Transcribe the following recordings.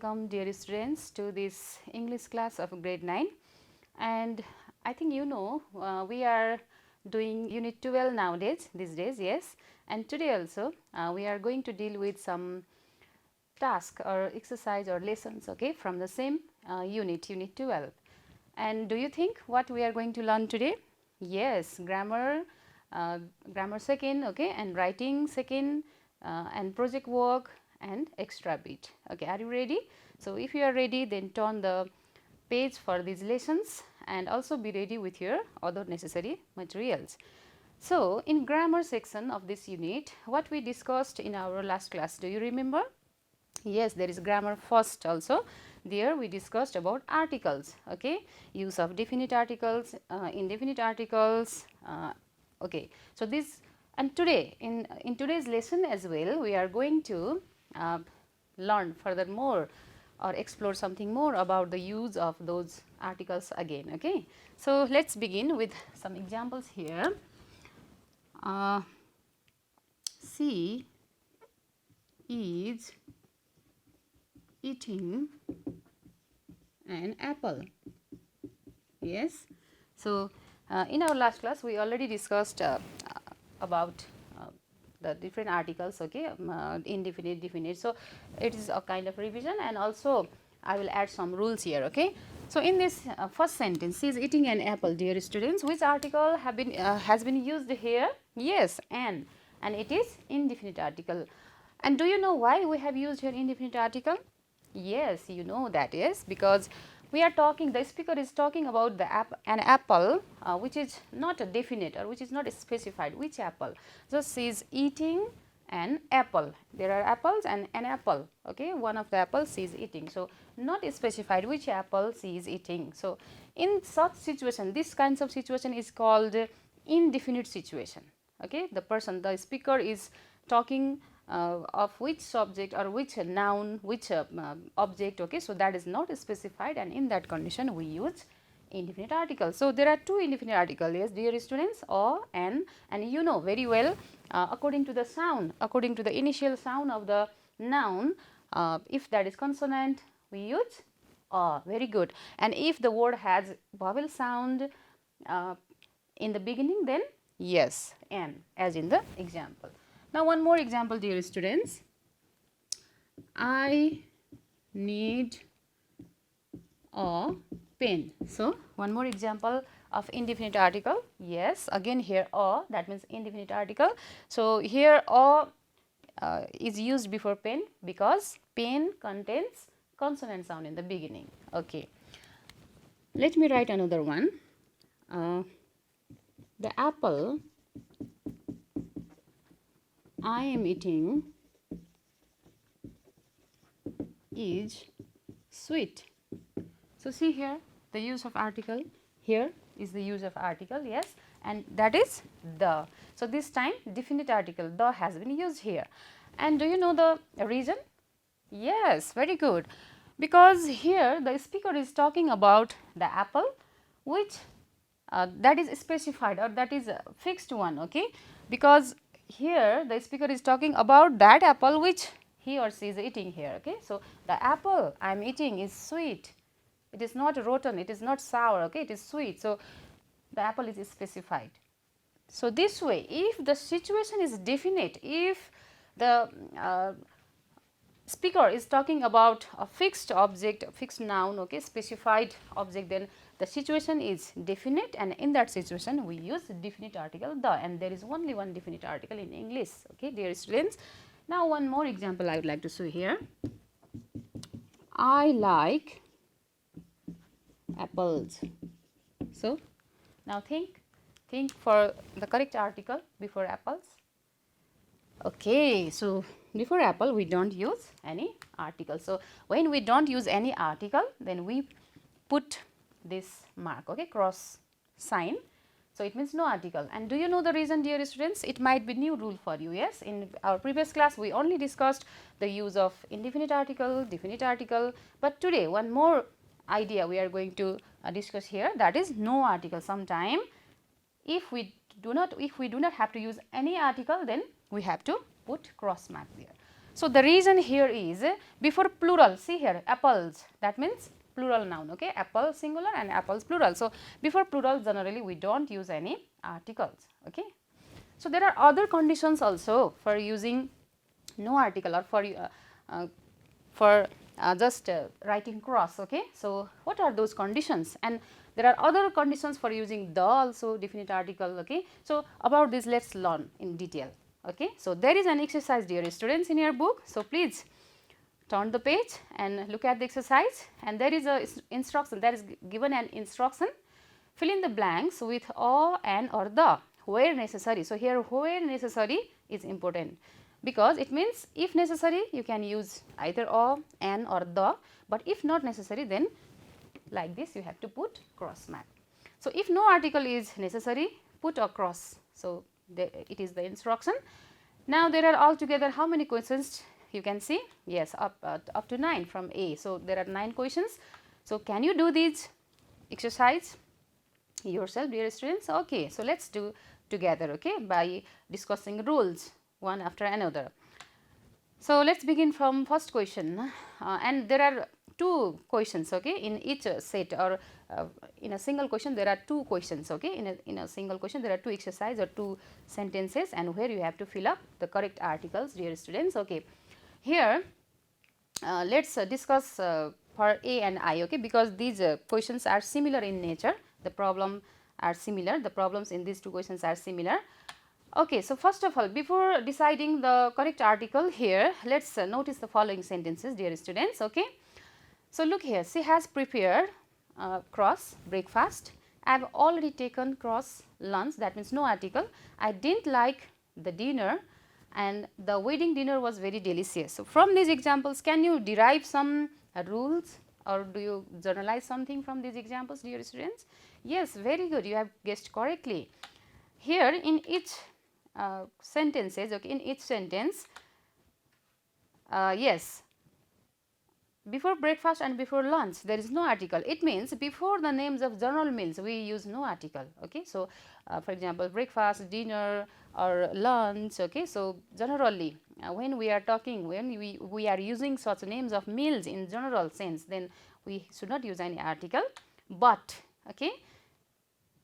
welcome dear students to this English class of grade 9, and I think we are doing unit 12 nowadays these days, yes, and today also we are going to deal with some task or exercise or lessons, okay, from the same unit 12. And do you think what we are going to learn today? Yes, grammar second, okay, and writing second, and project work and extra bit. Okay, are you ready? So if you are ready, then turn the page for these lessons and also be ready with your other necessary materials. So in grammar section of this unit, what we discussed in our last class, do you remember? Yes, there is grammar first also. There we discussed about articles, okay, use of definite articles, indefinite articles, okay. So this, and today in today's lesson as well, we are going to learn furthermore or explore something more about the use of those articles again, okay. So let's begin with some examples here. She is eating an apple. Yes. So in our last class we already discussed about the different articles, okay, indefinite, definite. So it is a kind of revision, and also I will add some rules here, okay. So in this first sentence, she is eating an apple, dear students, which article have been has been used here? Yes, and it is indefinite article. And do you know why we have used here indefinite article? Yes, you know that is because we are talking, the speaker is talking about the an apple which is not a definite or which is not specified which apple. So she is eating an apple. There are apples and an apple, okay, one of the apples she is eating. So not specified which apple she is eating. So in such situation, this kinds of situation is called indefinite situation, okay. The speaker is talking of which subject or which noun, which object, okay. So that is not specified, and in that condition we use indefinite article. So there are two indefinite articles, yes, dear students, or, and you know very well, according to the sound, according to the initial sound of the noun, if that is consonant we use very good, and if the word has vowel sound in the beginning, then yes, n, as in the example. Now one more example, dear students. I need a pen. So one more example of indefinite article. Yes, again here a, that means indefinite article. So here a is used before pen because pen contains consonant sound in the beginning. Okay. Let me write another one. The apple I am eating is sweet. So see here the use of article, here is the use of article, yes, and that is the. So this time definite article the has been used here. And do you know the reason? Yes, very good, because here the speaker is talking about the apple which that is specified, or that is a fixed one, okay, because here the speaker is talking about that apple which he or she is eating here, okay. So the apple I am eating is sweet, it is not rotten, it is not sour, okay, it is sweet. So the apple is specified. So this way, if the situation is definite, if the speaker is talking about a fixed object, a fixed noun, okay, specified object, then the situation is definite, and in that situation we use definite article the, and there is only one definite article in English, okay, dear students. Now one more example I would like to show here. I like apples. So now think for the correct article before apples. Okay, so before apple we don't use any article. So when we don't use any article, then we put this mark, okay, cross sign. So it means no article. And do you know the reason, dear students? It might be new rule for you, yes. In our previous class we only discussed the use of indefinite article, definite article, but today one more idea we are going to discuss here, that is no article. Sometime if we do not have to use any article, then we have to put cross mark there. So, the reason here is before plural, see here apples, that means plural noun, okay, apple singular and apples plural. So, before plural generally we do not use any articles, okay. So, there are other conditions also for using no article or for just writing cross, okay. So, what are those conditions, and there are other conditions for using the also definite article, okay. So, about this let us learn in detail, okay. So, there is an exercise dear students in your book. So, please turn the page and look at the exercise, and there is a instruction, that is given an instruction, fill in the blanks with a, an or the where necessary. So, here where necessary is important, because it means if necessary you can use either a, an or the, but if not necessary then like this you have to put cross mark. So, if no article is necessary, put a cross. So, it is the instruction. Now, there are altogether how many questions you can see? Yes, up to 9 from A. So, there are 9 questions. So, can you do these exercise yourself dear students? Okay. So, let us do together, okay, by discussing rules one after another. So, let us begin from first question, and there are 2 questions, okay, in each set, or in a single question there are 2 questions, okay, in a single question there are 2 exercise or 2 sentences, and where you have to fill up the correct articles dear students, okay. Here let us discuss for A and I, okay, because these questions are similar in nature, the problem are similar, the problems in these 2 questions are similar. Okay, so first of all, before deciding the correct article here, let us notice the following sentences dear students, okay. So, look here, she has prepared cross breakfast, I have already taken cross lunch, that means no article, I did not like the dinner and the wedding dinner was very delicious. So, from these examples can you derive some rules, or do you generalize something from these examples dear students? Yes, very good, you have guessed correctly. Here in each sentences, okay, in each sentence, yes, before breakfast and before lunch there is no article, it means before the names of general meals we use no article, okay. So, for example, breakfast, dinner or lunch, okay. So, generally when we are talking, when we are using such names of meals in general sense, then we should not use any article, but okay,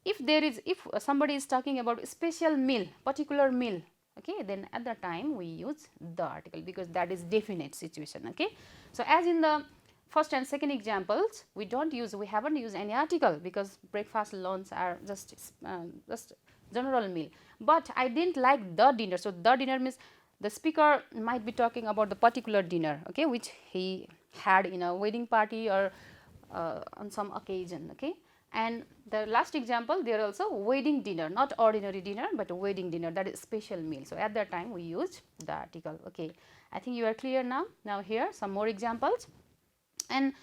if there is, if somebody is talking about special meal, particular meal, okay, then at that time we use the article, because that is definite situation, okay. So, as in the first and second examples we don't use, we haven't used any article, because breakfast, lunch are just general meal, but I didn't like the dinner. So, the dinner means the speaker might be talking about the particular dinner, okay, which he had in a wedding party or on some occasion, okay. And the last example, there also wedding dinner, not ordinary dinner, but a wedding dinner, that is special meal. So, at that time we use the article, okay. I think you are clear now. Now, here some more examples, and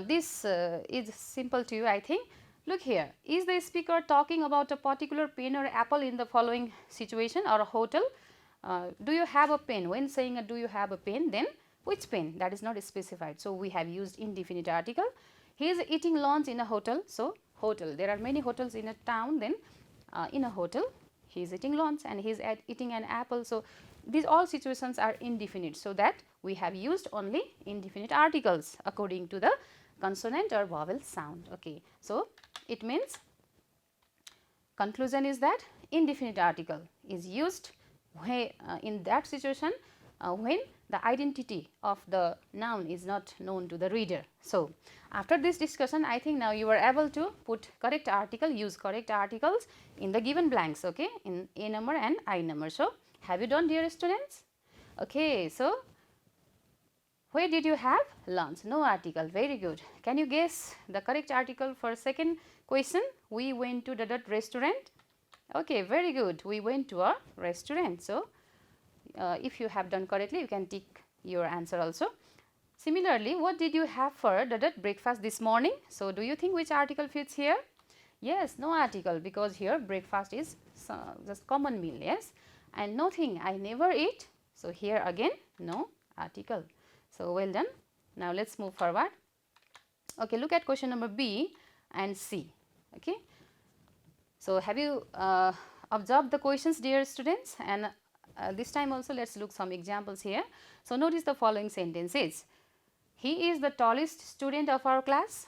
this is simple to you, I think. Look here, is the speaker talking about a particular pen or apple in the following situation, or a hotel? Do you have a pen? When saying do you have a pen, then which pen, that is not specified. So, we have used indefinite article. He is eating lunch in a hotel. So, hotel, there are many hotels in a town, then in a hotel he is eating lunch and he is eating an apple. So, these all situations are indefinite. So, that we have used only indefinite articles according to the consonant or vowel sound, okay. So, it means conclusion is that indefinite article is used where, in that situation when the identity of the noun is not known to the reader. So, after this discussion, I think now you are able to put correct article, use correct articles in the given blanks, okay, in A number and I number. So, have you done dear students? Okay. So, where did you have lunch? No article, very good. Can you guess the correct article for second question? We went to the restaurant. Okay, very good, we went to a restaurant. So, if you have done correctly, you can tick your answer also. Similarly, what did you have for the breakfast this morning? So, do you think which article fits here? Yes, no article, because here breakfast is just common meal, yes, and nothing, I never eat. So, here again no article. So, well done. Now, let us move forward. Okay, look at question number B and C. Okay. So, have you observed the questions dear students, and this time also let us look some examples here. So, notice the following sentences. He is the tallest student of our class.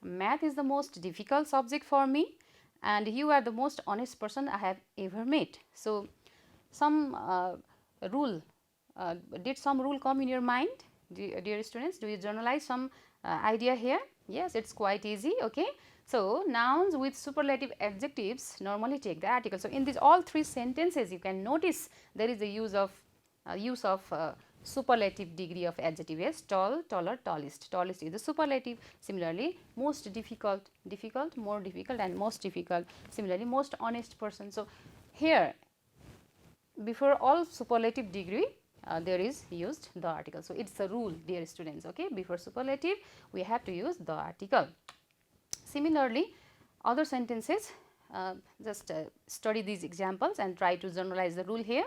Math is the most difficult subject for me, and you are the most honest person I have ever met. So, some rule, did some rule come in your mind, dear students? Do you generalize some idea here? Yes, it is quite easy. Okay. So, nouns with superlative adjectives normally take the article. So, in these all three sentences you can notice there is a use of superlative degree of adjective. Yes, tall, taller, tallest. Tallest is the superlative. Similarly, most difficult, difficult, more difficult, and most difficult. Similarly, most honest person. So, here before all superlative degree there is used the article. So, it is a rule, dear students. Okay, before superlative we have to use the article. Similarly, other sentences, just study these examples and try to generalize the rule here.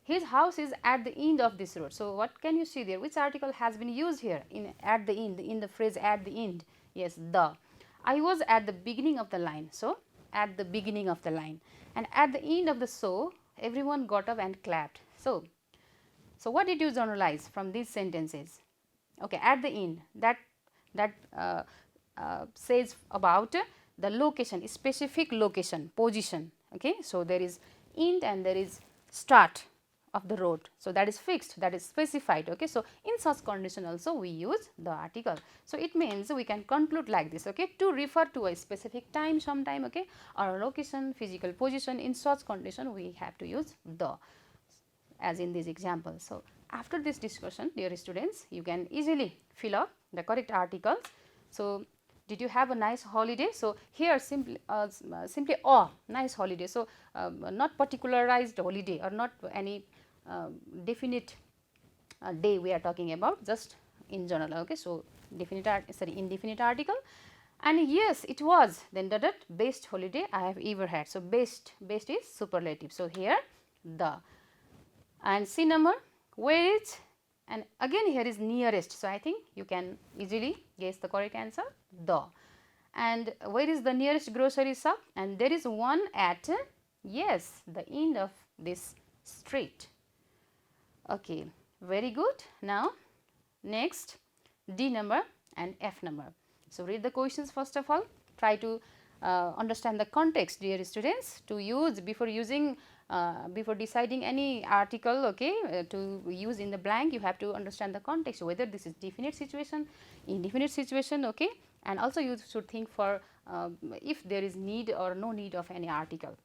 His house is at the end of this road. So, what can you see there? Which article has been used here in at the end, in the phrase at the end? Yes, the. I was at the beginning of the line. So, at the beginning of the line, and at the end of the show everyone got up and clapped. So, what did you generalize from these sentences? Okay, at the end, that says about the location, specific location, position. Okay, so there is end and there is start of the road. So, that is fixed, that is specified. Okay, so in such condition also we use the article. So, it means we can conclude like this. Okay, to refer to a specific time, sometime, okay, or location, physical position. In such condition we have to use the, as in this example. So, after this discussion, dear students, you can easily fill up the correct articles. So, did you have a nice holiday? So, here simply a nice holiday. So, not particularized holiday or not any definite day we are talking about, just in general. Okay. So, indefinite article, and yes, it was then the best holiday I have ever had. So, best is superlative. So, here the, and C number, where is, and again here is nearest. So, I think you can easily guess the correct answer, the. And where is the nearest grocery shop? And there is one at, yes, the end of this street. Okay, very good. Now, next D number and F number. So, read the questions first of all. Try to understand the context, dear students, to use before using before deciding any article. Okay, to use in the blank you have to understand the context, whether this is definite situation, indefinite situation. Okay, and also you should think for if there is need or no need of any article.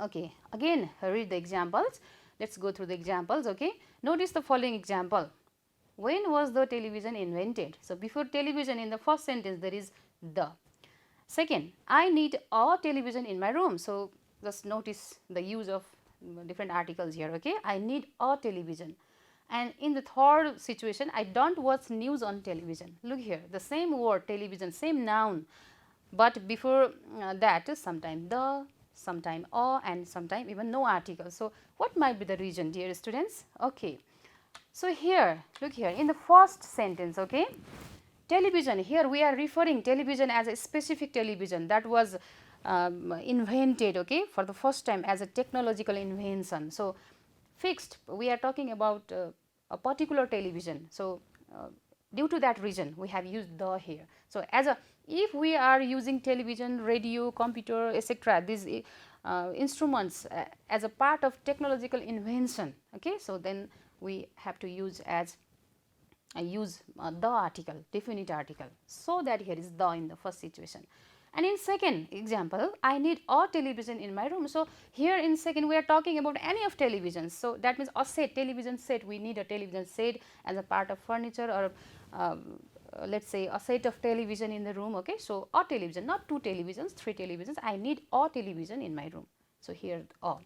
Okay, again read the examples. Let us go through the examples. Okay, notice the following example. When was the television invented? So, before television in the first sentence there is the. Second, I need a television in my room. So, just notice the use of different articles here. Okay, I need a television. And in the third situation, I don't watch news on television. Look here, the same word television, same noun, but before that sometime the, sometime a, and sometime even no article. So, what might be the reason, dear students? Okay. So, here look here in the first sentence. Okay, television, here we are referring television as a specific television that was invented, okay, for the first time as a technological invention. So, fixed, we are talking about a particular television. So, due to that reason we have used the here. So, as a, if we are using television, radio, computer, etc., these instruments as a part of technological invention, okay, so then we have to use as the article, definite article. So, that here is the in the first situation. And in second example, I need a television in my room. So, here in second we are talking about any of televisions. So, that means a set, television set, we need a television set as a part of furniture, or let us say a set of television in the room. Okay. So, a television, not two televisions, three televisions, I need a television in my room. So, here a.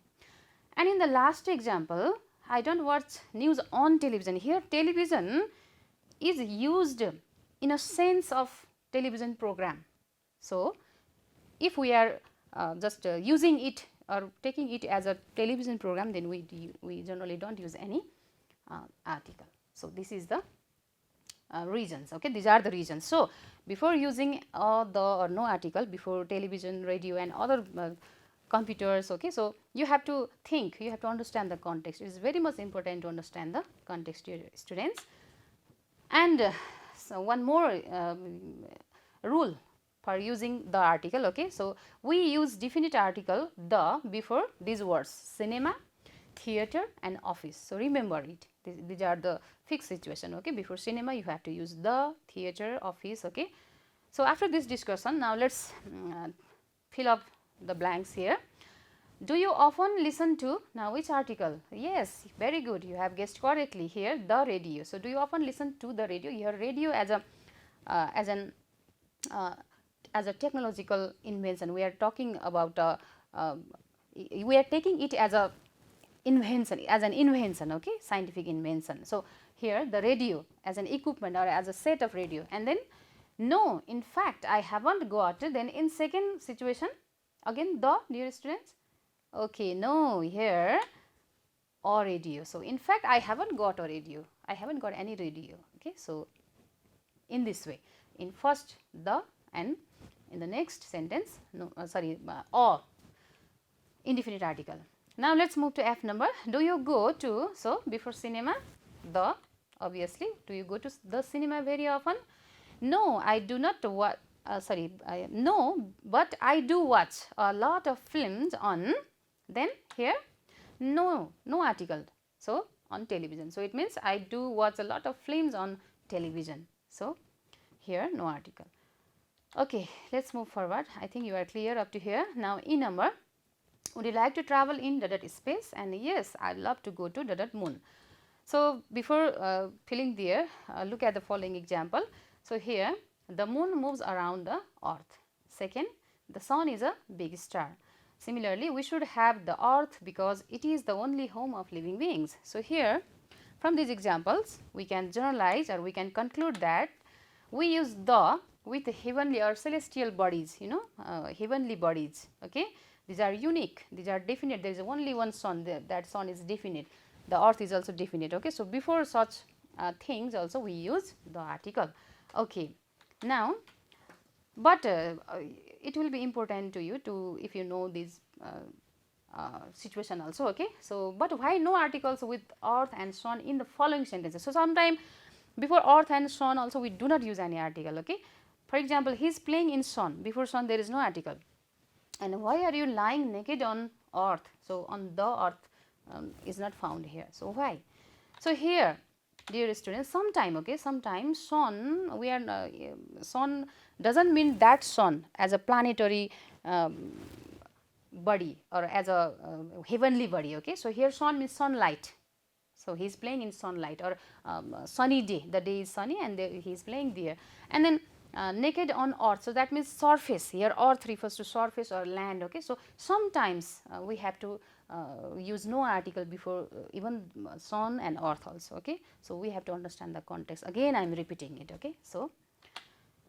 And in the last example, I don't watch news on television. Here television is used in a sense of television program. So, if we are just using it or taking it as a television program, then we generally do not use any article. So, this is the reasons. Okay, these are the reasons. So, before using the or no article, before television, radio and other computers. Okay, so you have to think, you have to understand the context. It is very much important to understand the context, dear students. And so one more rule for using the article. Okay, so we use definite article the before these words cinema, theater and office. So remember it, these are the fixed situation. Okay, before cinema you have to use the, theater, office. Okay, so after this discussion, now let's fill up the blanks here. Do you often listen to, now which article? Yes, very good, you have guessed correctly here, the radio. So do you often listen to the radio? Here radio as a as a technological invention. We are talking about we are taking it as a invention, as an invention. Okay, scientific invention. So here the radio as an equipment or as a set of radio. And then no, in fact I haven't got. Then in second situation again the, dear students. Okay, no, here or radio. So in fact I haven't got a radio, I haven't got any radio. Okay, so in this way, in first the and in the next sentence no or indefinite article. Now let's move to F number. Do you go to, so before cinema the, obviously, do you go to the cinema very often? No, I do not watch, no, but I do watch a lot of films on, then here no, no article, so on television. So it means I do watch a lot of films on television. So here no article. Okay, let's move forward. I think you are clear up to here. Now E number. Would you like to travel in space? And yes, I love to go to moon. So before filling there, look at the following example. So here the moon moves around the earth. Second, the sun is a big star. Similarly, we should have the earth because it is the only home of living beings. So here from these examples we can generalize, or we can conclude that we use the with heavenly or celestial bodies, you know, heavenly bodies. Okay, these are unique, these are definite, there is only one sun, that sun is definite, the earth is also definite. Okay, so before such things also we use the article. Okay, now but it will be important to you to, if you know this situation also. Okay, so but why no articles with earth and sun in the following sentences? So sometime before earth and sun also we do not use any article. Okay, for example, he is playing in sun, before sun there is no article. And why are you lying naked on earth? So on the earth is not found here. So why? So here, dear students, sometime, okay, sometimes sun, we are sun doesn't mean that sun as a planetary body or as a heavenly body. Okay, so here sun means sunlight. So he is playing in sunlight, or sunny day, the day is sunny and he is playing there. And then naked on earth, so that means surface. Here earth refers to surface or land. Okay, so sometimes we have to use no article before even sun and earth also. Okay, so we have to understand the context. Again I am repeating it. Okay, so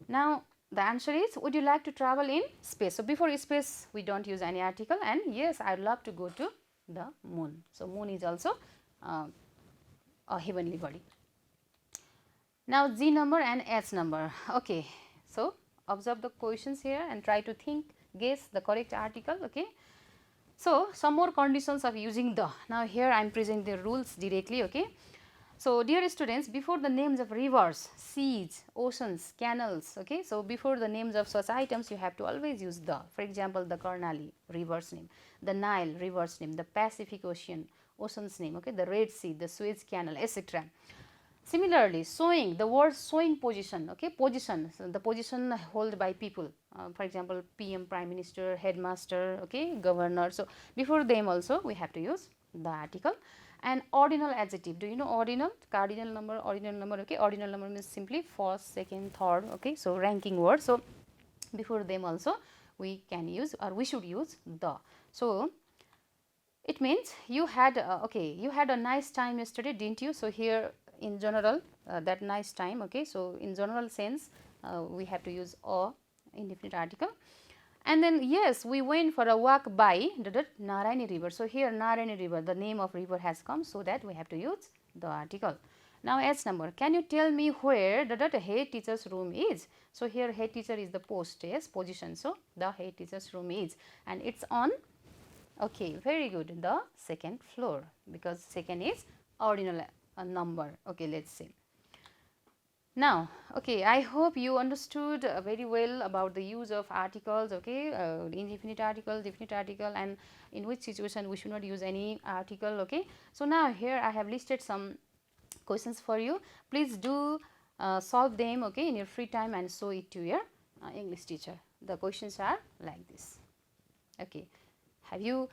now the answer is, would you like to travel in space? So before space we don't use any article, and yes, I would love to go to the moon. So moon is also a heavenly body. Now G number and H number. Okay, so observe the questions here and try to think, guess the correct article. Okay, so some more conditions of using the. Now here I am presenting the rules directly. Okay, so dear students, before the names of rivers, seas, oceans, canals, okay, so before the names of such items you have to always use the. For example, the Karnali, river's name; the Nile, river's name; the Pacific Ocean, ocean's name; okay, the Red Sea, the Suez Canal, etc. Similarly, sewing, the word sewing position, okay, position, so the position held by people, for example, PM, Prime Minister, Headmaster, okay, Governor. So before them also we have to use the article. And ordinal adjective, do you know ordinal? Cardinal number, ordinal number. Okay, ordinal number means simply first, second, third. Okay, so ranking word. So before them also we can use, or we should use the. So it means you had okay, you had a nice time yesterday, didn't you? So here in general, that nice time. Okay, so in general sense we have to use a indefinite article. And then yes, we went for a walk by Narayani river. So here Narayani river, the name of river has come, so that we have to use the article. Now H number, can you tell me where the head teacher's room is? So here head teacher is the post, yes, position. So the head teacher's room is, and it's on Okay, very good. The second floor, because second is ordinal number. Okay, let's see. Now, okay, I hope you understood very well about the use of articles, okay, indefinite article, definite article, and in which situation we should not use any article, okay. So, now here I have listed some questions for you. Please do solve them, okay, in your free time and show it to your English teacher. The questions are like this, okay. Have you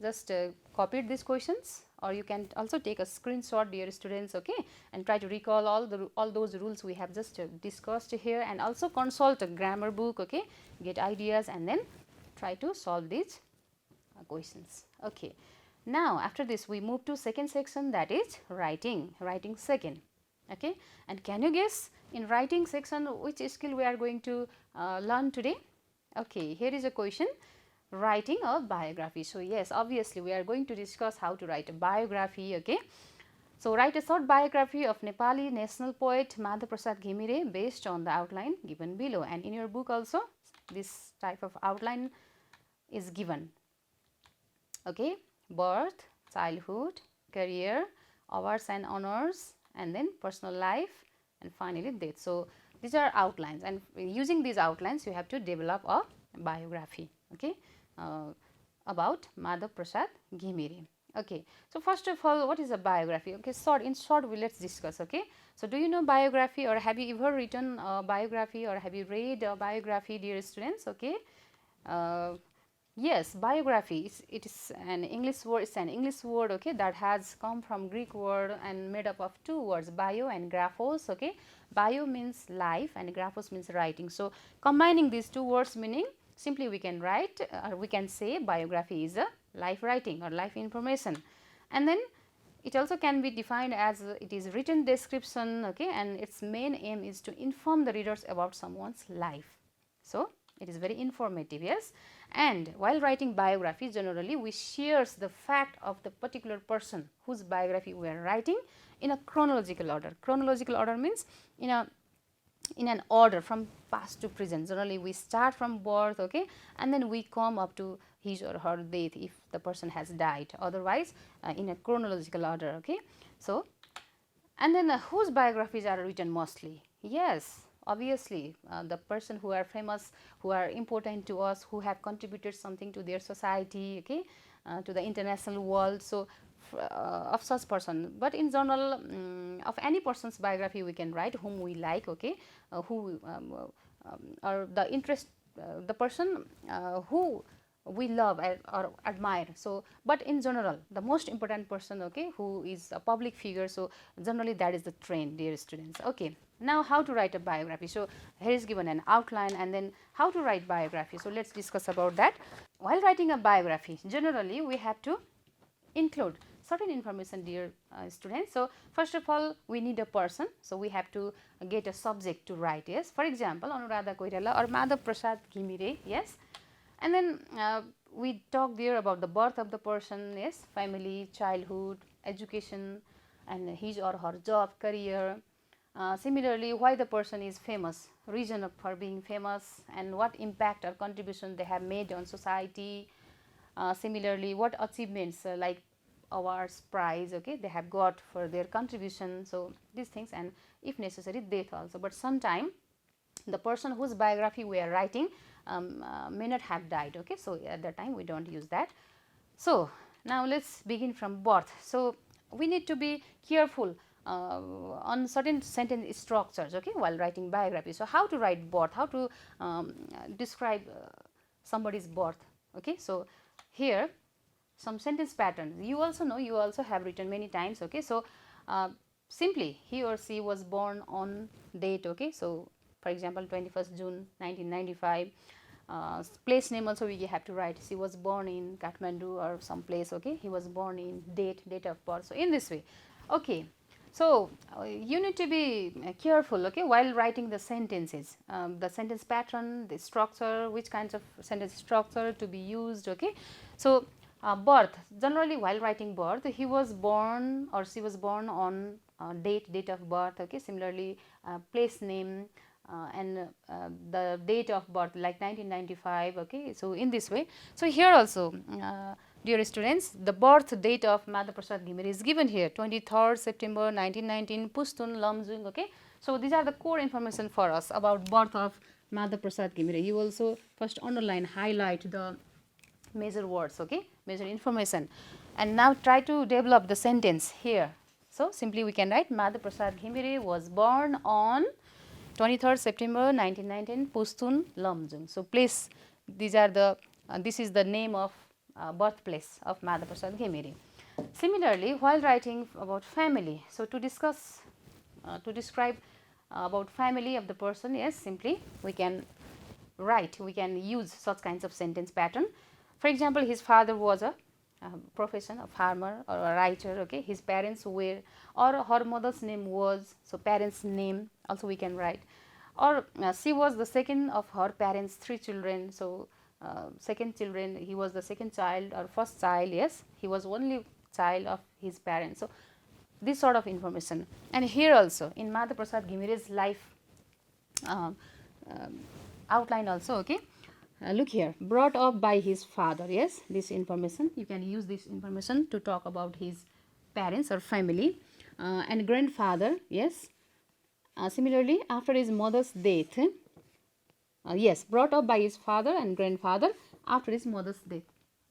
just copied these questions, or you can also take a screenshot, dear students, okay, and try to recall all those rules we have just discussed here, and also consult a grammar book, okay, get ideas and then try to solve these questions, okay. Now, after this we move to second section, that is writing second, okay. And can you guess in writing section which skill we are going to learn today? Okay, here is a question, writing a biography. So, yes, obviously we are going to discuss how to write a biography, okay. So, write a short biography of Nepali national poet Madhav Prasad Ghimire based on the outline given below, and in your book also this type of outline is given, okay. Birth, childhood, career, awards and honors, and then personal life, and finally death. So, these are outlines, and using these outlines you have to develop a biography, okay, about Madhav Prasad Ghimire. Okay. So, first of all, what is a biography? Okay, in short we let us discuss, okay. So, do you know biography, or have you ever written a biography, or have you read a biography, dear students? Okay. Yes, biography it is an English word. It's an English word, okay, that has come from Greek word and made up of two words, bio and graphos, okay. Bio means life and graphos means writing. So, combining these two words meaning simply we can write or we can say biography is a life writing or life information, and then it also can be defined as it is written description, okay, and its main aim is to inform the readers about someone's life. So, it is very informative, yes. And while writing biography, generally we shares the fact of the particular person whose biography we are writing in a chronological order. Chronological order means in an order from past to present. Generally we start from birth, okay, and then we come up to his or her death if the person has died, otherwise in a chronological order, okay. So, and then whose biographies are written mostly? Yes, obviously the person who are famous, who are important to us, who have contributed something to their society, okay, to the international world. So, of such person, but in general of any person's biography we can write whom we like, okay, who or the interest, the person who we love or admire. So, but in general the most important person, okay, who is a public figure. So, generally that is the trend, dear students, okay. Now, how to write a biography? So, here is given an outline and then how to write biography. So, let us discuss about that. While writing a biography, generally we have to include certain information, dear students. So, first of all we need a person. So, we have to get a subject to write, yes. For example, Anuradha Koirala or Madhav Prasad Ghimire, yes. And then we talk there about the birth of the person, yes, family, childhood, education, and his or her job, career. Similarly, why the person is famous, reason for being famous, and what impact or contribution they have made on society. Similarly, what achievements like awards, prize, okay, they have got for their contribution. So, these things, and if necessary death also, but sometime the person whose biography we are writing may not have died, okay. So, at that time we do not use that. So, now let us begin from birth. So, we need to be careful on certain sentence structures, okay, while writing biography. So, how to write birth, how to describe somebody's birth, okay. So, here some sentence patterns you also know, you also have written many times, okay. So, simply he or she was born on date, okay. So, for example, 21st June 1995. Place name also we have to write, she was born in Kathmandu or some place, okay, he was born in date of birth. So, in this way, okay. So, you need to be careful, okay, while writing the sentences, the sentence pattern, the structure, which kinds of sentence structure to be used, okay. So, birth, generally while writing birth, he was born or she was born on date of birth, okay. Similarly, place name, and the date of birth like 1995. Okay, so in this way, so here also, dear students, the birth date of Madha Prasad Ghimire is given here, 23rd September 1919, Pustun, Lamjung. Okay, so these are the core information for us about birth of Madha Prasad Ghimire. You also first underline, highlight the major words, okay, major information, and now try to develop the sentence here. So simply we can write Madha Prasad Ghimire was born on 23rd September 1919, Pustun, Lamjung. So place, these are the this is the name of birthplace of Madha Prasad Ghimire. Similarly, while writing about family, so to discuss to describe about family of the person, yes, simply we can write, we can use such kinds of sentence pattern. For example, his father was a profession, a farmer or a writer. Okay, his parents were, or her mother's name was, so parents name also we can write, or she was the second of her parents 3 children. So second children, he was the second child or first child, yes, he was only child of his parents. So this sort of information. And here also in Madha Prasad Ghimire's life outline also, okay, look here, brought up by his father, yes, this information, you can use this information to talk about his parents or family, and grandfather, yes. Similarly, after his mother's death, yes, brought up by his father and grandfather after his mother's death.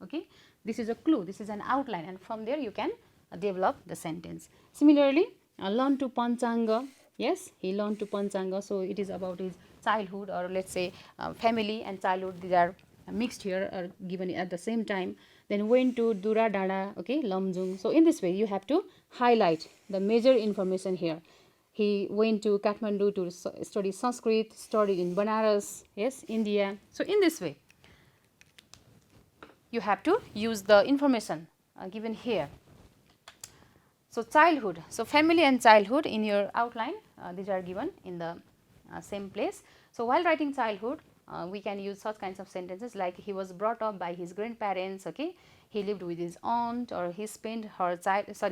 Okay, this is a clue, this is an outline, and from there you can develop the sentence. Similarly, learn to Panchanga, yes, he learned to Panchanga, so it is about his childhood, or let's say family and childhood, these are mixed here or given at the same time. Then went to Dura Dada, okay, Lamjung. So in this way you have to highlight the major information here. He went to Kathmandu to study Sanskrit, studied in Banaras, yes, India. So in this way you have to use the information given here. So childhood, so family and childhood in your outline, these are given in the same place. So while writing childhood, we can use such kinds of sentences like he was brought up by his grandparents, okay, he lived with his aunt, or he spent her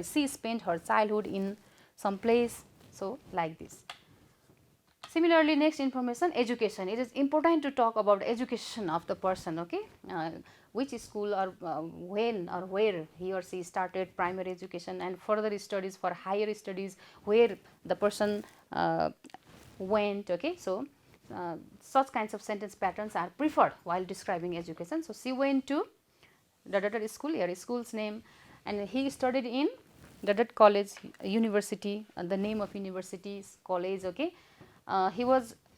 she spent her childhood in some place, so like this. Similarly, next information, education. It is important to talk about education of the person, okay, which school or when or where he or she started primary education, and further studies for higher studies where the person went, okay. So such kinds of sentence patterns are preferred while describing education. So she went to the school, here school's name, and he studied in the college, university, the name of university's college, okay.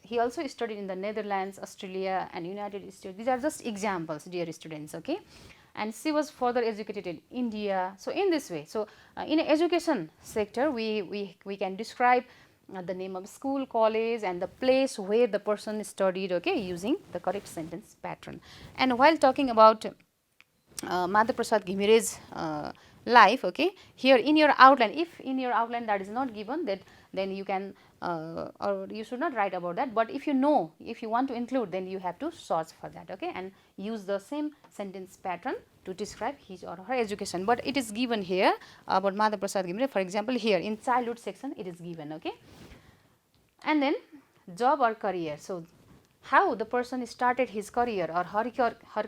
He also studied in the Netherlands, Australia and United States. These are just examples, dear students, okay. And she was further educated in India. So in this way, so in education sector, we can describe the name of school, college and the place where the person studied, okay, using the correct sentence pattern. And while talking about Madha Prasad Ghimire's life, okay, here in your outline, if in your outline that is not given, that then you can or you should not write about that, but if you know, if you want to include, then you have to search for that, okay, and use the same sentence pattern to describe his or her education. But it is given here about Madha Prasad Ghimire, for example, here in childhood section it is given, okay. And then job or career, so how the person started his career or her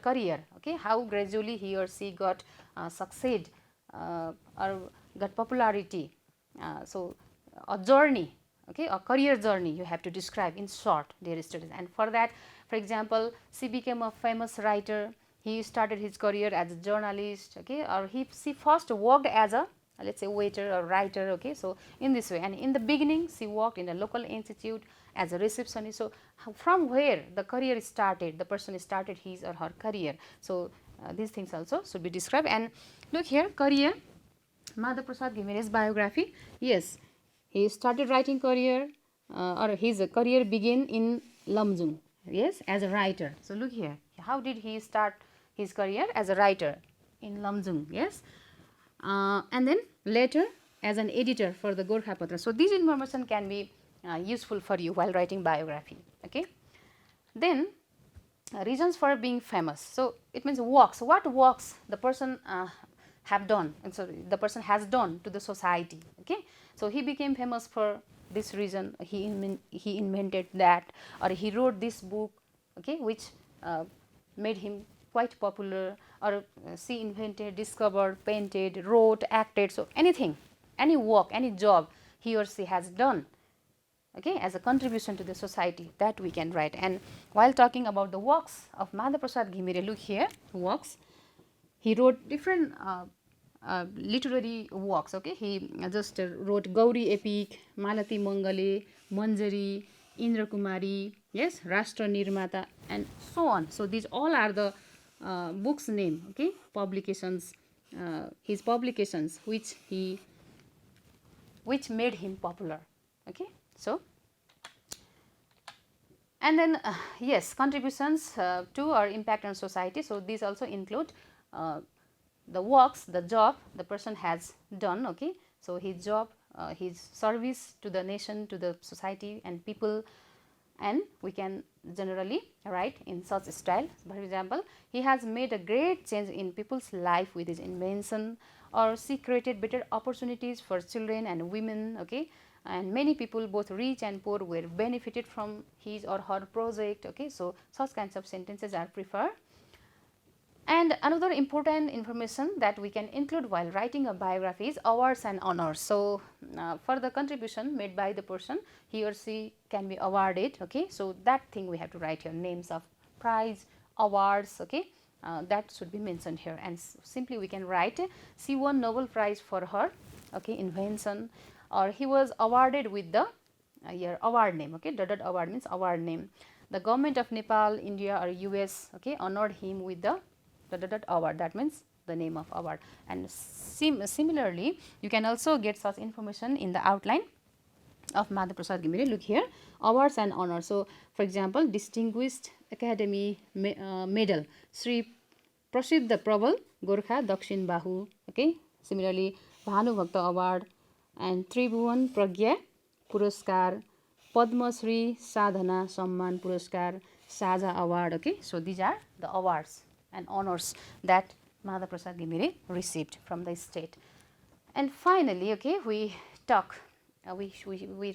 career, okay, how gradually he or she got succeed or got popularity, so a journey, okay, a career journey you have to describe in short, dear students. And for that, for example, she became a famous writer, he started his career as a journalist, okay, or she first worked as a, let's say, waiter or writer, okay. So in this way, and in the beginning she worked in a local institute as a receptionist. So from where the career started, the person started his or her career. So these things also should be described. And look here, career, Madha Prasad Ghimire's biography, yes, he started writing career or his career began in Lamjung, yes, as a writer. So look here, how did he start his career? As a writer in Lamjung, yes, and then later as an editor for the Gorkhapatra. So this information can be useful for you while writing biography, okay. Then reasons for being famous, so it means works, what works the person have done, and so the person has done to the society, okay. So he became famous for this reason he invented that, or he wrote this book, okay, which made him quite popular, or she invented, discovered, painted, wrote, acted. So anything, any work, any job he or she has done, okay, as a contribution to the society, that we can write. And while talking about the works of Madhav Prasad Ghimire, look here, works. He wrote different literary works, okay. He just wrote Gauri Epic, Malati Mangale, Manjari, Indra Kumari, yes, Rashtra Nirmata, and so on. So these all are the books name, okay, publications, his publications which made him popular, okay. So and then yes, contributions to or impact on society. So these also include the works, the job the person has done, okay. So his job, his service to the nation, to the society and people, and we can generally write in such style. For example, he has made a great change in people's life with his invention, or she created better opportunities for children and women, okay, and many people both rich and poor were benefited from his or her project, okay. So such kinds of sentences are preferred. And another important information that we can include while writing a biography is awards and honors. So for the contribution made by the person, he or she can be awarded, okay. So that thing we have to write here, names of prize, awards, okay, that should be mentioned here. And simply we can write she won Nobel Prize for her, okay, invention, or he was awarded with the your award name, okay. Dotted award means award name. The government of Nepal, India or US, okay, honored him with the award, that means the name of award. And similarly you can also get such information in the outline of Madhav Prasad Ghimire. Look here, awards and honors. So for example, Distinguished Academy Medal Sri Prasiddha Prabal Gorkha Dakshin Bahu, okay. Similarly Bhanu Bhakta Award and Tribhuvan Pragya Puraskar, Padma Shri Sadhana Samman Puraskar, Saja Award, okay. So these are the awards and honors that Madhav Prasad Ghimire received from the state. And finally, okay, we talk, we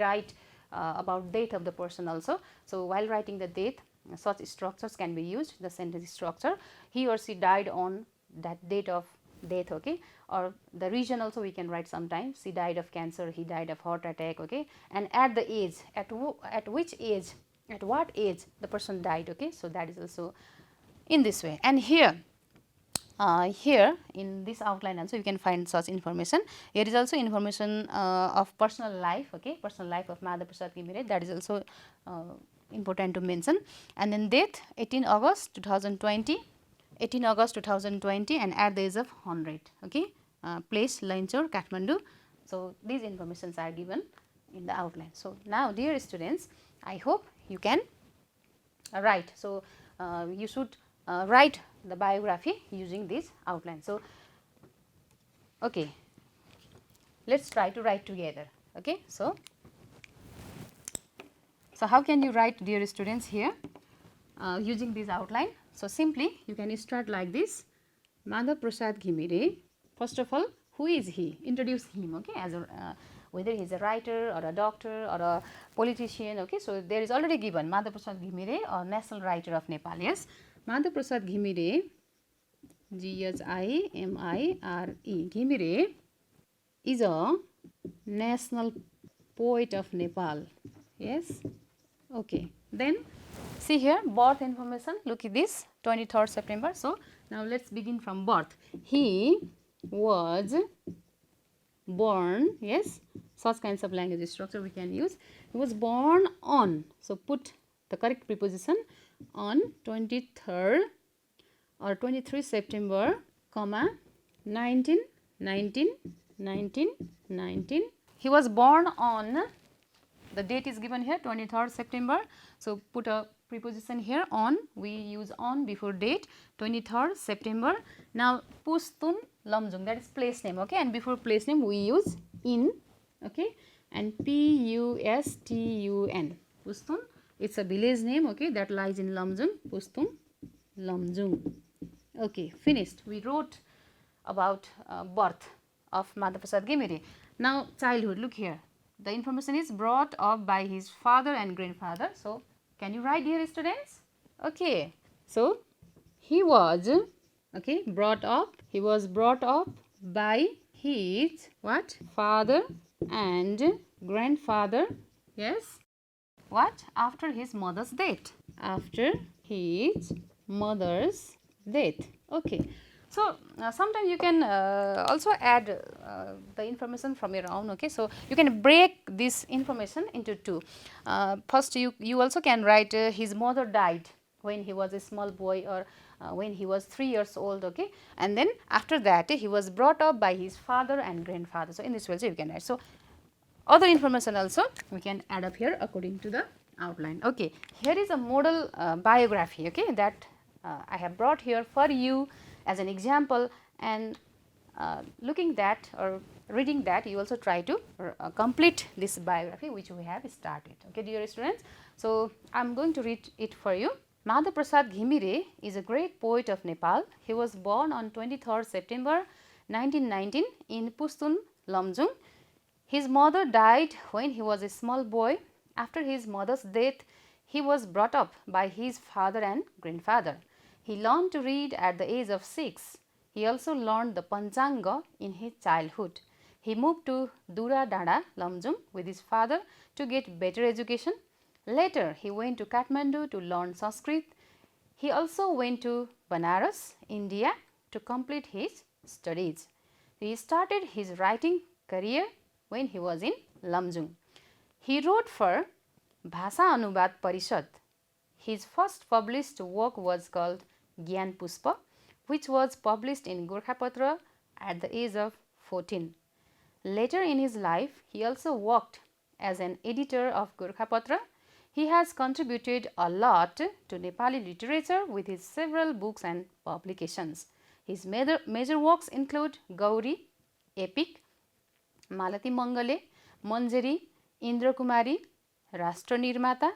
write about date of the person also. So while writing the date, such structures can be used. The sentence structure, he or she died on that date of death, okay, or the region also we can write sometimes. She died of cancer, he died of heart attack, okay, and at the age, at which age, at what age the person died, okay. So that is also in this way. And here here in this outline also you can find such information. Here is also information of personal life, okay, personal life of Madhav Prasad Ghimire, that is also important to mention. And then death 18 August 2020, 18 August 2020, and at the age of 100, okay. Place Lainchor, Kathmandu. So these informations are given in the outline. So now dear students, I hope you can write. So you should write the biography using this outline. So okay, let's try to write together, okay. So how can you write, dear students, here using this outline? So simply you can start like this. Madhav Prasad Ghimire, first of all, who is he? Introduce him, okay, as a whether he is a writer or a doctor or a politician, okay. So there is already given Madhav Prasad Ghimire, a national writer of Nepal, yes. Madhav Prasad Ghimire, G-H-I-M-I-R-E, Ghimire is a national poet of Nepal, yes, okay. Then see here, birth information, look at this, 23rd September. So now let's begin from birth. He was born, yes, such kinds of language structure we can use. He was born on, so put the correct preposition, on 23rd or 23 September, comma 19. He was born on, the date is given here, 23rd September. So put a preposition here, on, we use on before date, 23rd September. Now Pustun Lamjung, that is place name, okay, and before place name we use in, okay, and P-U-S-T-U-N, Pustun, it's a village name, okay, that lies in Lamjung, Pustun Lamjung. Okay, finished. We wrote about birth of Madhav Prasad Ghimire. Now childhood, look here, the information is brought up by his father and grandfather. So, can you write here, students? Okay. So, he was he was brought up by his what? Father and grandfather. Yes. What? After his mother's death. After his mother's death. Okay. So, sometimes you can also add the information from your own. Okay. So, you can break this information into two. First, you also can write his mother died when he was a small boy, or when he was 3 years old. Okay. And then after that he was brought up by his father and grandfather. So, in this way you can write. So, other information also we can add up here according to the outline. Okay. Here is a model biography, okay, that I have brought here for you as an example, and looking that or reading that, you also try to complete this biography which we have started. Okay, dear students. So, I am going to read it for you. Madhav Prasad Ghimire is a great poet of Nepal. He was born on 23rd September 1919 in Pustun, Lamjung. His mother died when he was a small boy. After his mother's death, he was brought up by his father and grandfather. He learned to read at the age of 6. He also learned the Panchanga in his childhood. He moved to Dura Dada, Lamjung with his father to get better education. Later, he went to Kathmandu to learn Sanskrit. He also went to Banaras, India to complete his studies. He started his writing career when he was in Lamjung. He wrote for Bhasa Anubad Parishad. His first published work was called Gyan Puspa, which was published in Gorkhapatra at the age of 14. Later in his life, he also worked as an editor of Gorkhapatra. He has contributed a lot to Nepali literature with his several books and publications. His major works include Gauri, Epic, Malati Mangale, Manjari, Indra Kumari, Rashtra Nirmata,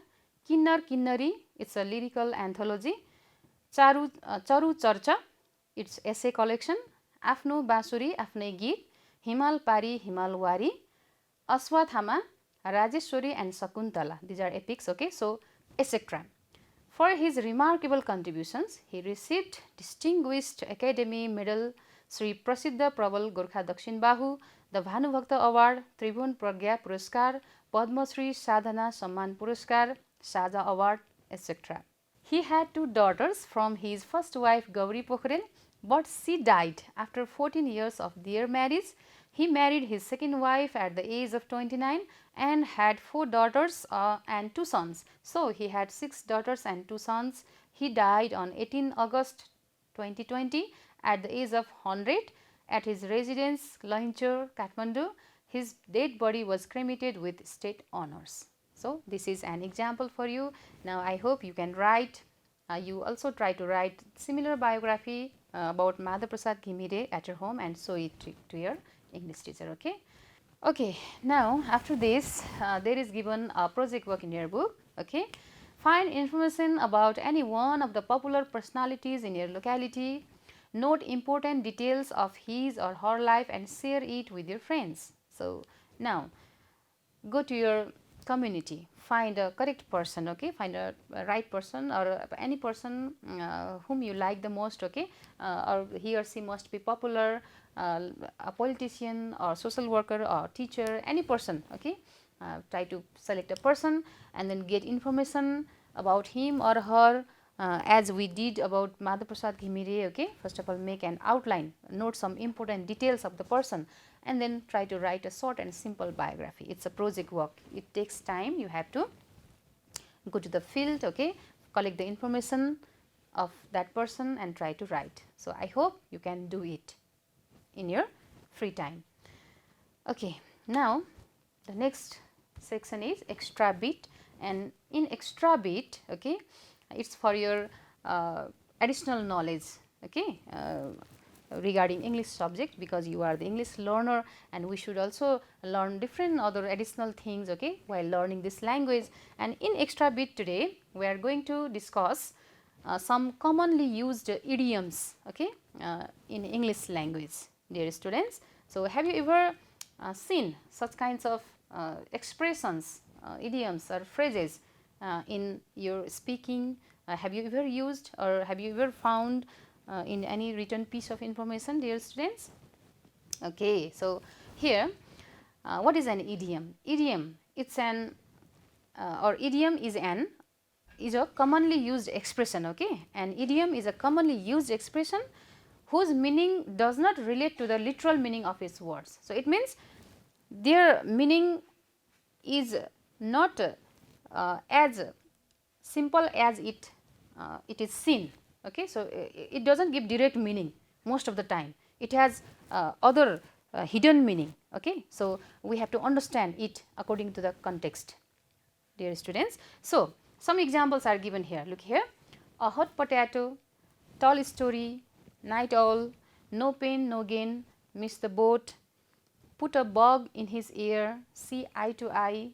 Kinnar Kinnari, it's a lyrical anthology, Charu Charcha, it's essay collection, Afno Basuri, Afne Geet, Himal Pari, Himal Wari, Aswathama, Rajeshwari and Sakuntala. These are epics, okay. So, etc. For his remarkable contributions, he received Distinguished Academy Medal Sri Prasiddha Prabal Gorkha Dakshin Bahu, the Bhanubhakta Award, Tribhuvan Pragya Puraskar, Padma Shri Sadhana Samman Puraskar, Saja Award, etc. He had 2 daughters from his first wife Gauri Pokhrel, but she died after 14 years of their marriage. He married his second wife at the age of 29 and had 4 daughters and 2 sons. So, he had 6 daughters and 2 sons. He died on 18 August 2020 at the age of 100 at his residence Lahinchor, Kathmandu. His dead body was cremated with state honors. So, this is an example for you. Now, I hope you can write, you also try to write similar biography about Madhav Prasad Ghimire at your home and show it to your English teacher. Okay. Okay. Now, after this, there is given a project work in your book. Okay. Find information about any one of the popular personalities in your locality. Note important details of his or her life and share it with your friends. So, now go to your community, find a correct person, okay, find a right person or any person whom you like the most, okay, or he or she must be popular, a politician or social worker or teacher, any person, okay. Try to select a person and then get information about him or her, as we did about Madhav Prasad Ghimire, okay. First of all, make an outline, note some important details of the person and then try to write a short and simple biography. It is a project work, it takes time, you have to go to the field, okay, collect the information of that person and try to write. So, I hope you can do it in your free time. Okay. Now, the next section is extra bit, and in extra bit, okay, it is for your additional knowledge, okay, regarding English subject, because you are the English learner and we should also learn different other additional things, okay, while learning this language. And in extra bit today, we are going to discuss some commonly used idioms, okay, in English language, dear students. So, have you ever seen such kinds of expressions, idioms or phrases in your speaking? Have you ever used or have you ever found in any written piece of information, dear students? Okay, so here what is an idiom? Idiom, it's an or idiom is a commonly used expression. Okay, an idiom is a commonly used expression whose meaning does not relate to the literal meaning of its words. So it means their meaning is not as simple as it is seen. Okay, so it does not give direct meaning most of the time. It has other hidden meaning. Okay, so we have to understand it according to the context, dear students. So some examples are given here. Look here: a hot potato, tall story, night owl, no pain no gain, miss the boat, put a bug in his ear, see eye to eye,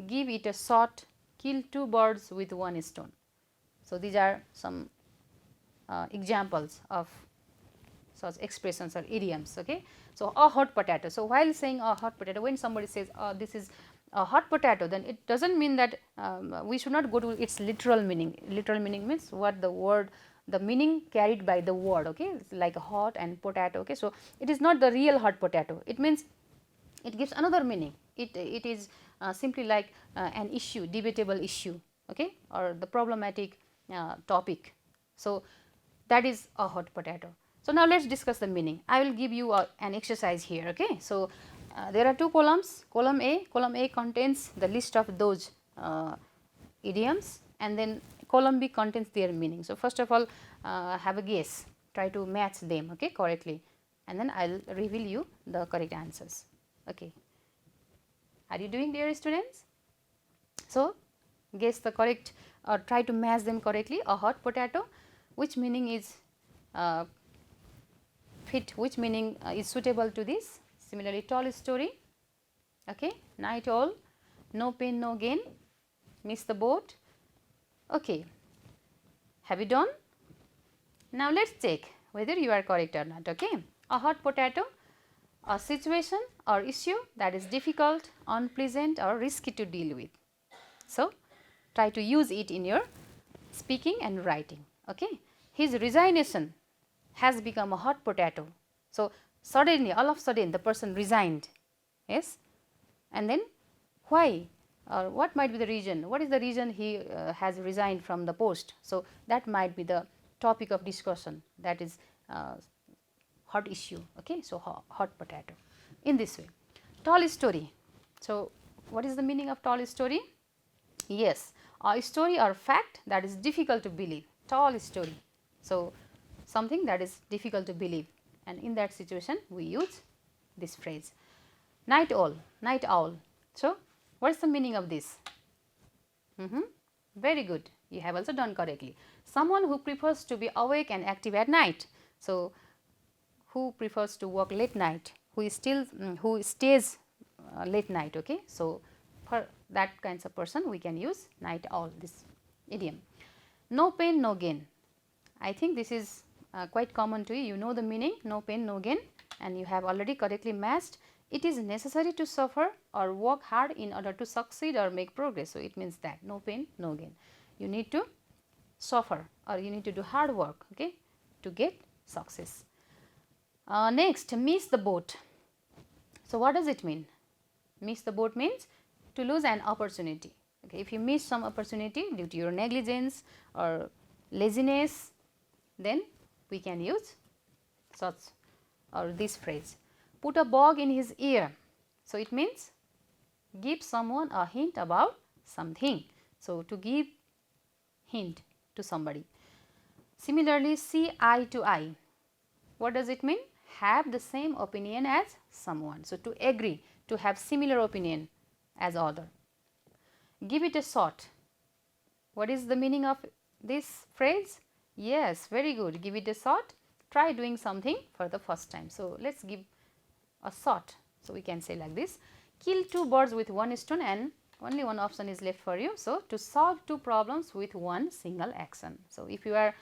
give it a shot, kill two birds with one stone. So these are some examples of such expressions or idioms. Okay, so a hot potato. So while saying a hot potato, when somebody says this is a hot potato, then it does not mean that we should not go to its literal meaning. Literal meaning means what the word, the meaning carried by the word. Okay, it's like hot and potato. Okay, so it is not the real hot potato. It means it gives another meaning. It is simply like an issue, debatable issue. Okay, or the problematic topic. So that is a hot potato. So now let us discuss the meaning. I will give you an exercise here. Okay, so there are two columns. Column A contains the list of those idioms, and then column B contains their meaning. So first of all, have a guess, try to match them, okay, correctly, and then I will reveal you the correct answers. Okay, are you doing, dear students? So guess the correct or try to match them correctly. A hot potato, which meaning is which meaning is suitable to this? Similarly, tall story, okay, night owl, no pain no gain, miss the boat. Okay, have you done? Now let us check whether you are correct or not. Okay, a hot potato, a situation or issue that is difficult, unpleasant or risky to deal with. So try to use it in your speaking and writing. Okay, his resignation has become a hot potato. So suddenly, all of a sudden, the person resigned. Yes, and then why or what might be the reason? What is the reason he has resigned from the post? So that might be the topic of discussion. That is hot issue. Okay, so hot potato. In this way, tall story. So what is the meaning of tall story? Yes, a story or fact that is difficult to believe. Tall story. So something that is difficult to believe, and in that situation we use this phrase. Night owl, night owl. So what is the meaning of this? Very good, you have also done correctly. Someone who prefers to be awake and active at night. So who prefers to work late night, who stays late night. Okay, so for that kinds of person we can use night owl, this idiom. No pain no gain. I think this is quite common to you. You know the meaning, no pain no gain, and you have already correctly matched. It is necessary to suffer or work hard in order to succeed or make progress. So it means that no pain no gain. You need to suffer or you need to do hard work, okay, to get success. Next, miss the boat. So what does it mean? Miss the boat means to lose an opportunity. Okay, if you miss some opportunity due to your negligence or laziness, then we can use such or this phrase. Put a bug in his ear. So it means give someone a hint about something. So to give hint to somebody. Similarly, see eye to eye. What does it mean? Have the same opinion as someone. So to agree, to have similar opinion as other. Give it a shot. What is the meaning of this phrase? Yes, very good. Give it a shot. Try doing something for the first time. So let us give a shot. So we can say like this. Kill two birds with one stone, and only one option is left for you. So to solve two problems with one single action. So if you are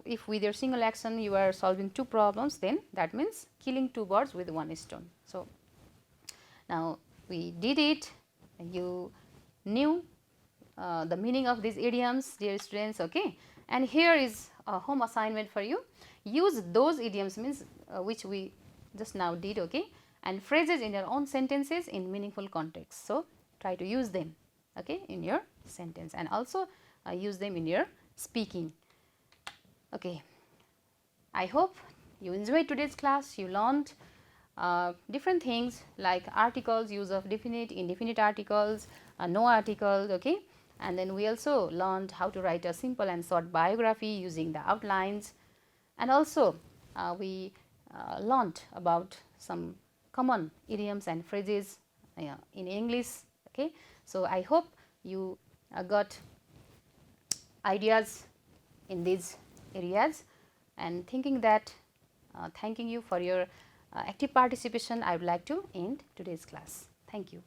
if with your single action you are solving two problems, then that means killing two birds with one stone. So now we did it, you knew the meaning of these idioms, dear students. Okay, and here is a home assignment for you. Use those idioms, means which we just now did, okay, and phrases in your own sentences in meaningful context. So try to use them, okay, in your sentence, and also use them in your speaking. Okay, I hope you enjoyed today's class. You learned different things like articles, use of definite, indefinite articles, no articles, okay, and then we also learned how to write a simple and short biography using the outlines, and also we learned about some common idioms and phrases in English. Okay, so I hope you got ideas in these areas, and thinking that thanking you for your active participation, I would like to end today's class. Thank you.